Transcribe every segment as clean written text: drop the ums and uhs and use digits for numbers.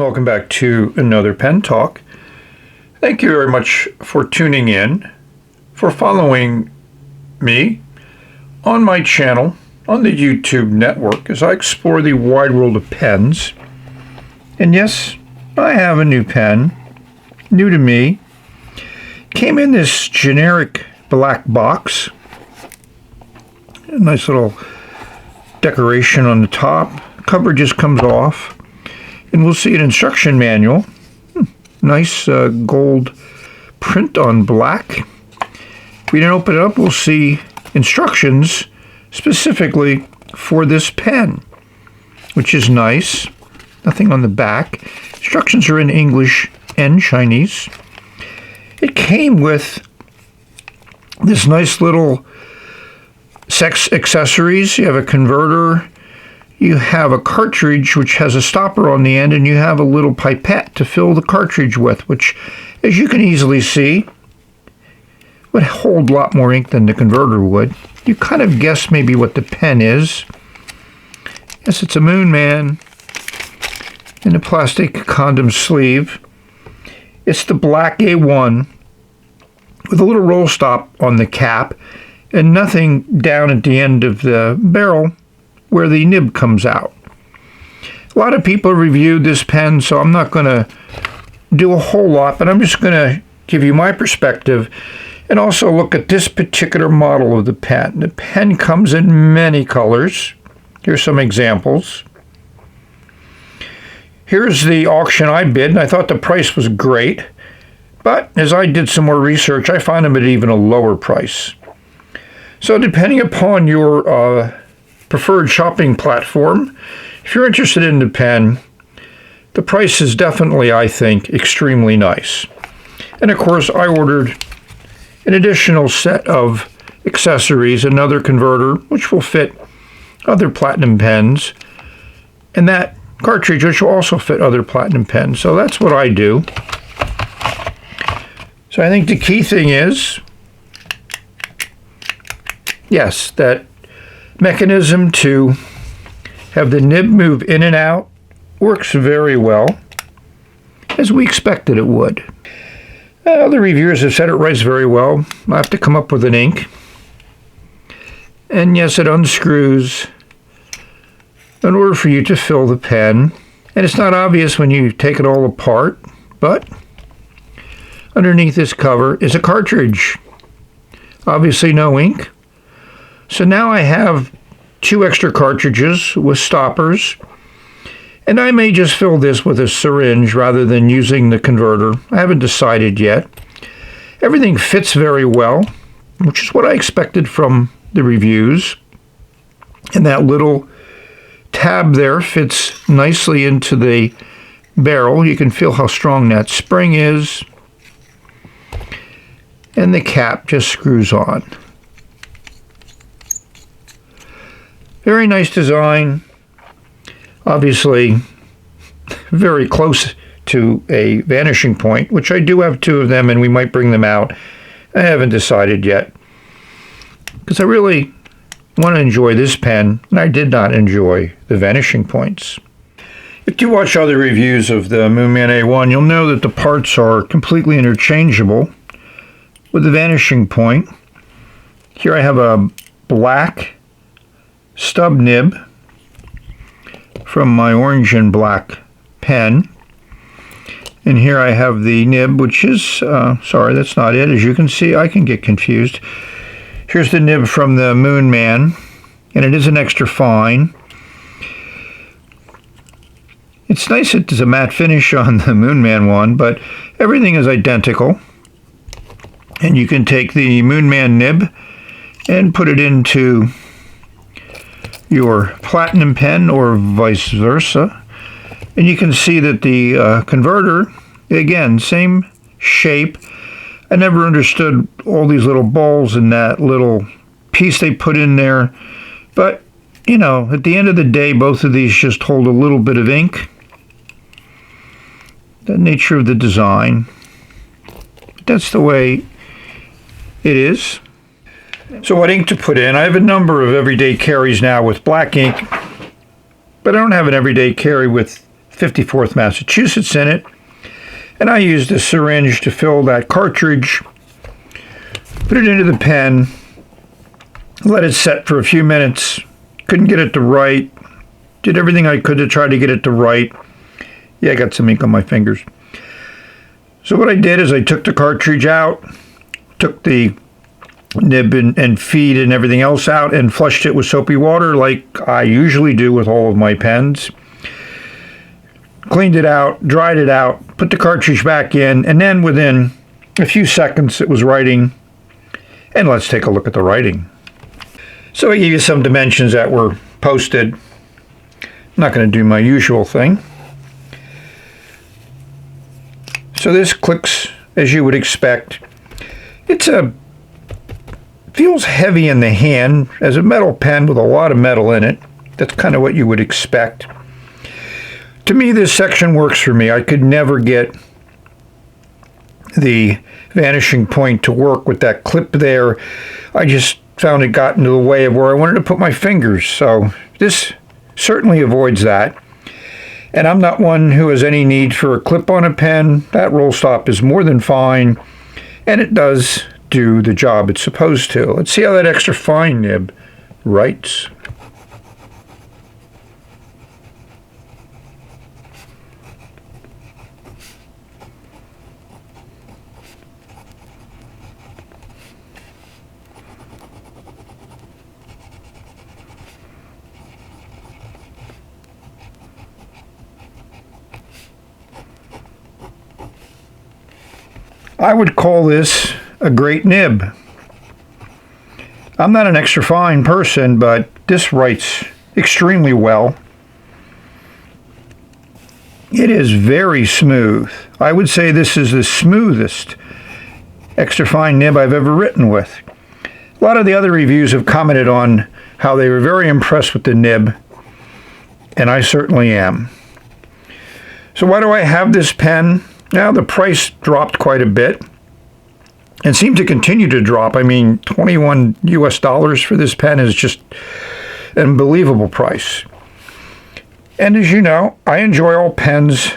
Welcome back to another Pen Talk. Thank you very much for tuning in, for following me on my channel, on the YouTube network, as I explore the wide world of pens. And yes, I have a new pen, new to me. Came in this generic black box. A nice little decoration on the top. Cover just comes off. And we'll see an instruction manual. Nice gold print on black. If we didn't open it up, we'll see instructions specifically for this pen, which is nice. Nothing on the back. Instructions are in English and Chinese. It came with this nice little accessories. You have a converter. You have a cartridge which has a stopper on the end, and you have a little pipette to fill the cartridge with, which, as you can easily see, would hold a lot more ink than the converter would. You kind of guess maybe what the pen is. Yes, it's a Moon Man in a plastic condom sleeve. It's the black A1 with a little roll stop on the cap and nothing down at the end of the barrel where the nib comes out. A lot of people reviewed this pen, so I'm not going to do a whole lot, but I'm just going to give you my perspective and also look at this particular model of the pen. The pen comes in many colors. Here's some examples. Here's the auction I bid, and I thought the price was great, but as I did some more research, I found them at even a lower price. So depending upon your preferred shopping platform, if you're interested in the pen, the price is definitely, I think, extremely nice. And of course, I ordered an additional set of accessories, another converter, which will fit other platinum pens, and that cartridge, which will also fit other platinum pens. So that's what I do. So I think the key thing is, yes, that mechanism to have the nib move in and out works very well, as we expected it would. Other reviewers have said it writes very well. I have to come up with an ink. And yes, it unscrews in order for you to fill the pen. And it's not obvious when you take it all apart, but underneath this cover is a cartridge. Obviously no ink. So now I have 2 extra cartridges with stoppers, and I may just fill this with a syringe rather than using the converter. I haven't decided yet. Everything fits very well, which is what I expected from the reviews. And that little tab there fits nicely into the barrel. You can feel how strong that spring is. And the cap just screws on. Very nice design, obviously very close to a vanishing point, which I do have 2 of them, and we might bring them out. I haven't decided yet, because I really want to enjoy this pen, and I did not enjoy the vanishing points. If you watch other reviews of the Moon Man A1, you'll know that the parts are completely interchangeable with the vanishing point. Here I have a black stub nib from my orange and black pen, and here I have the nib, which is sorry, that's not it. As you can see, I can get confused. Here's the nib from the Moon Man, and it is an extra fine. It's nice that there's a matte finish on the Moon Man one, but everything is identical, and you can take the Moon Man nib and put it into your platinum pen or vice versa, and you can see that the converter, again, same shape. I never understood all these little balls in that little piece they put in there, but you know, at the end of the day, both of these just hold a little bit of ink. The nature of the design, that's the way it is. So what ink to put in? I have a number of everyday carries now with black ink, but I don't have an everyday carry with 54th Massachusetts in it. And I used a syringe to fill that cartridge, put it into the pen, let it set for a few minutes. Couldn't get it to write. Did everything I could to try to get it to write. Yeah, I got some ink on my fingers. So what I did is I took the cartridge out, took the nib and feed and everything else out, and flushed it with soapy water like I usually do with all of my pens. Cleaned it out, dried it out, put the cartridge back in, and then within a few seconds it was writing. And let's take a look at the writing. So I gave you some dimensions that were posted. I'm not going to do my usual thing. So this clicks as you would expect. Feels heavy in the hand as a metal pen with a lot of metal in it. That's kind of what you would expect. To me, this section works for me. I could never get the vanishing point to work with that clip there. I just found it got into the way of where I wanted to put my fingers. So this certainly avoids that. And I'm not one who has any need for a clip on a pen. That roll stop is more than fine, and it does do the job it's supposed to. Let's see how that extra fine nib writes. I would call this a great nib. I'm not an extra fine person, but this writes extremely well. It is very smooth. I would say this is the smoothest extra fine nib I've ever written with. A lot of the other reviews have commented on how they were very impressed with the nib, and I certainly am. So why do I have this pen? Now, the price dropped quite a bit and seemed to continue to drop. I mean, $21 US for this pen is just an unbelievable price. And as you know, I enjoy all pens,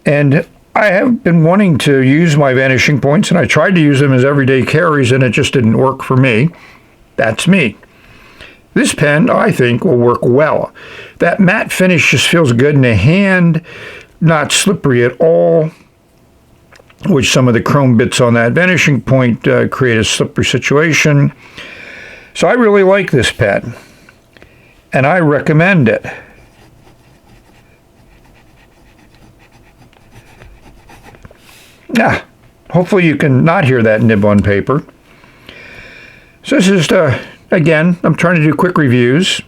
and I have been wanting to use my vanishing points, and I tried to use them as everyday carries, and it just didn't work for me. That's me. This pen, I think, will work well. That matte finish just feels good in the hand. Not slippery at all, which some of the chrome bits on that vanishing point create a slippery situation. So I really like this pen, and I recommend it. Hopefully you can not hear that nib on paper. So this is again, I'm trying to do quick reviews.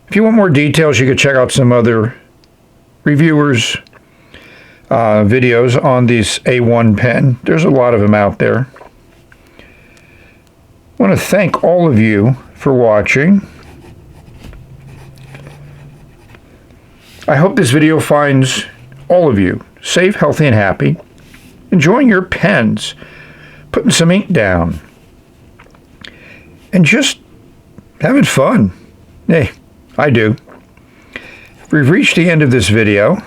If you want more details, you could check out some other reviewers' videos on this A1 pen. There's a lot of them out there. I want to thank all of you for watching. I hope this video finds all of you safe, healthy, and happy, enjoying your pens, putting some ink down, and just having fun. Hey, I do. We've reached the end of this video,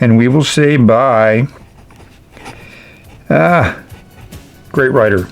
and we will say bye. Great writer.